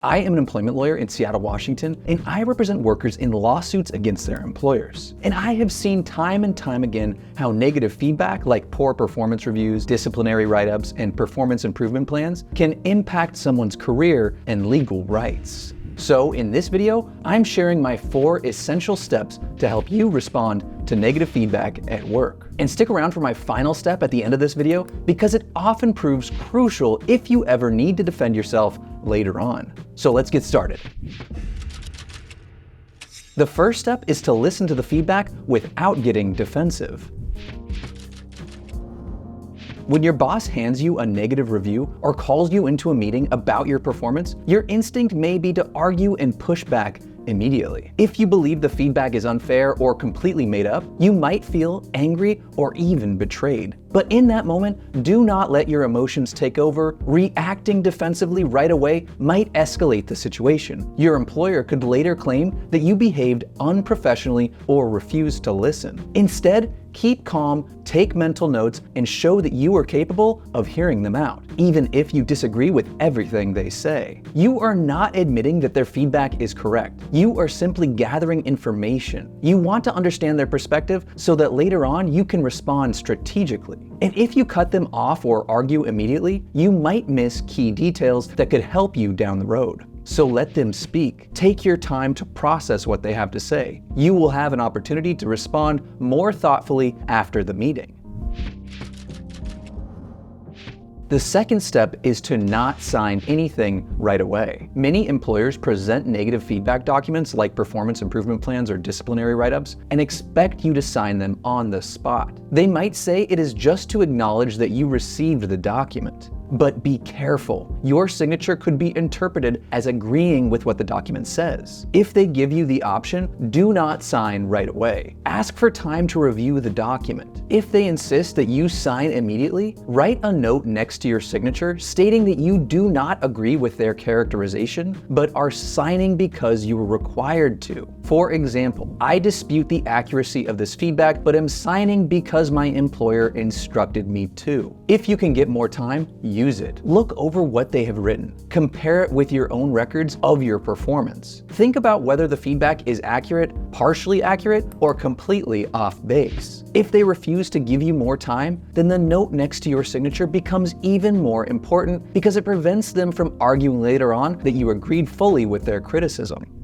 I am an employment lawyer in Seattle, Washington, and I represent workers in lawsuits against their employers. And I have seen time and time again how negative feedback like poor performance reviews, disciplinary write-ups, and performance improvement plans can impact someone's career and legal rights. So in this video, I'm sharing my 4 essential steps to help you respond to negative feedback at work. And stick around for my final step at the end of this video because it often proves crucial if you ever need to defend yourself later on. So let's get started. The first step is to listen to the feedback without getting defensive. When your boss hands you a negative review or calls you into a meeting about your performance, your instinct may be to argue and push back immediately. If you believe the feedback is unfair or completely made up, you might feel angry or even betrayed. But in that moment, do not let your emotions take over. Reacting defensively right away might escalate the situation. Your employer could later claim that you behaved unprofessionally or refused to listen. Instead, keep calm, take mental notes, and show that you are capable of hearing them out, even if you disagree with everything they say. You are not admitting that their feedback is correct. You are simply gathering information. You want to understand their perspective so that later on you can respond strategically. And if you cut them off or argue immediately, you might miss key details that could help you down the road. So let them speak. Take your time to process what they have to say. You will have an opportunity to respond more thoughtfully after the meeting. The second step is to not sign anything right away. Many employers present negative feedback documents like performance improvement plans or disciplinary write-ups and expect you to sign them on the spot. They might say it is just to acknowledge that you received the document. But be careful. Your signature could be interpreted as agreeing with what the document says. If they give you the option, do not sign right away. Ask for time to review the document. If they insist that you sign immediately, write a note next to your signature stating that you do not agree with their characterization, but are signing because you were required to. For example, I dispute the accuracy of this feedback, but am signing because my employer instructed me to. If you can get more time, use it. Look over what they have written. Compare it with your own records of your performance. Think about whether the feedback is accurate, partially accurate, or completely off base. If they refuse to give you more time, then the note next to your signature becomes even more important because it prevents them from arguing later on that you agreed fully with their criticism.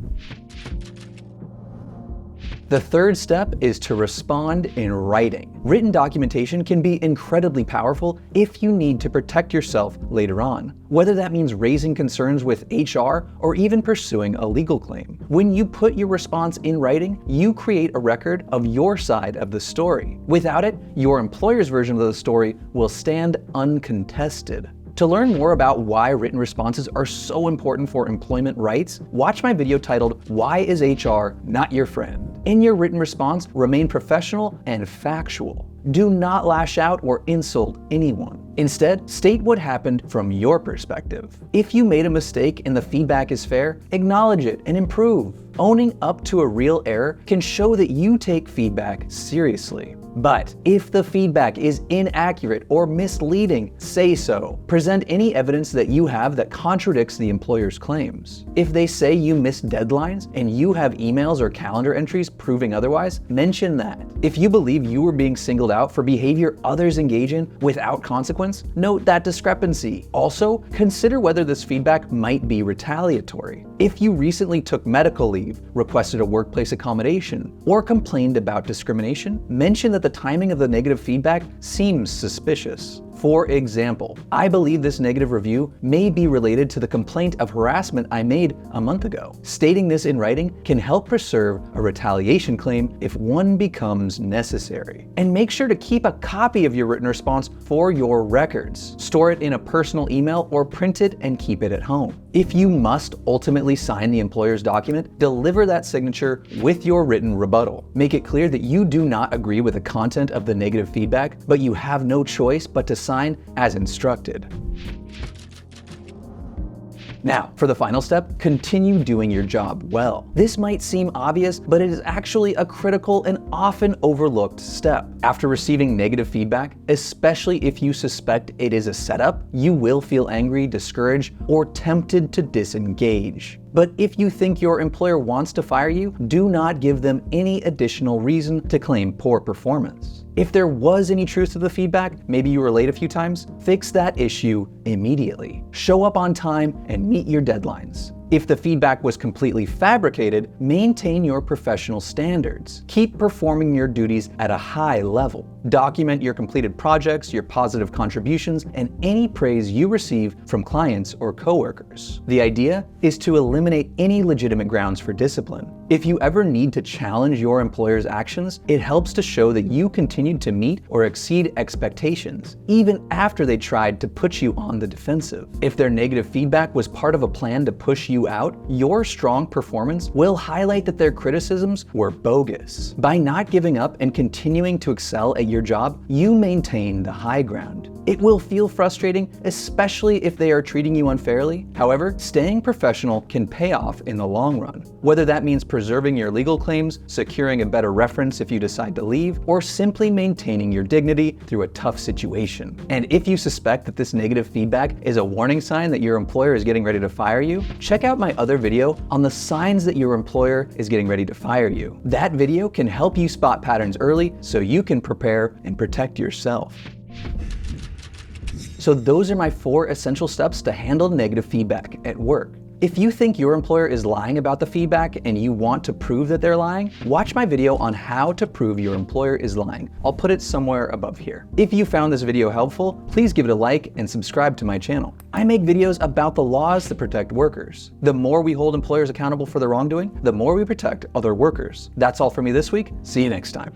The third step is to respond in writing. Written documentation can be incredibly powerful if you need to protect yourself later on, whether that means raising concerns with HR or even pursuing a legal claim. When you put your response in writing, you create a record of your side of the story. Without it, your employer's version of the story will stand uncontested. To learn more about why written responses are so important for employment rights, watch my video titled, "Why is HR Not Your Friend?" In your written response, remain professional and factual. Do not lash out or insult anyone. Instead, state what happened from your perspective. If you made a mistake and the feedback is fair, acknowledge it and improve. Owning up to a real error can show that you take feedback seriously. But if the feedback is inaccurate or misleading, say so. Present any evidence that you have that contradicts the employer's claims. If they say you missed deadlines and you have emails or calendar entries proving otherwise, mention that. If you believe you were being singled out for behavior others engage in without consequence, note that discrepancy. Also, consider whether this feedback might be retaliatory. If you recently took medical leave, requested a workplace accommodation, or complained about discrimination, mention that the timing of the negative feedback seems suspicious. For example, I believe this negative review may be related to the complaint of harassment I made a month ago. Stating this in writing can help preserve a retaliation claim if one becomes necessary. And make sure to keep a copy of your written response for your records. Store it in a personal email or print it and keep it at home. If you must ultimately sign the employer's document, deliver that signature with your written rebuttal. Make it clear that you do not agree with the content of the negative feedback, but you have no choice but to sign as instructed. Now, for the final step, continue doing your job well. This might seem obvious, but it is actually a critical and often overlooked step. After receiving negative feedback, especially if you suspect it is a setup, you will feel angry, discouraged, or tempted to disengage. But if you think your employer wants to fire you, do not give them any additional reason to claim poor performance. If there was any truth to the feedback, maybe you were late a few times, fix that issue immediately. Show up on time and meet your deadlines. If the feedback was completely fabricated, maintain your professional standards. Keep performing your duties at a high level. Document your completed projects, your positive contributions, and any praise you receive from clients or coworkers. The idea is to eliminate any legitimate grounds for discipline. If you ever need to challenge your employer's actions, it helps to show that you continued to meet or exceed expectations, even after they tried to put you on the defensive. If their negative feedback was part of a plan to push you out, your strong performance will highlight that their criticisms were bogus. By not giving up and continuing to excel at your job, you maintain the high ground. It will feel frustrating, especially if they are treating you unfairly. However, staying professional can pay off in the long run. Whether that means preserving your legal claims, securing a better reference if you decide to leave, or simply maintaining your dignity through a tough situation. And if you suspect that this negative feedback is a warning sign that your employer is getting ready to fire you, check out my other video on the signs that your employer is getting ready to fire you. That video can help you spot patterns early so you can prepare and protect yourself. So those are my 4 essential steps to handle negative feedback at work. If you think your employer is lying about the feedback and you want to prove that they're lying, watch my video on how to prove your employer is lying. I'll put it somewhere above here. If you found this video helpful, please give it a like and subscribe to my channel. I make videos about the laws that protect workers. The more we hold employers accountable for their wrongdoing, the more we protect other workers. That's all for me this week. See you next time.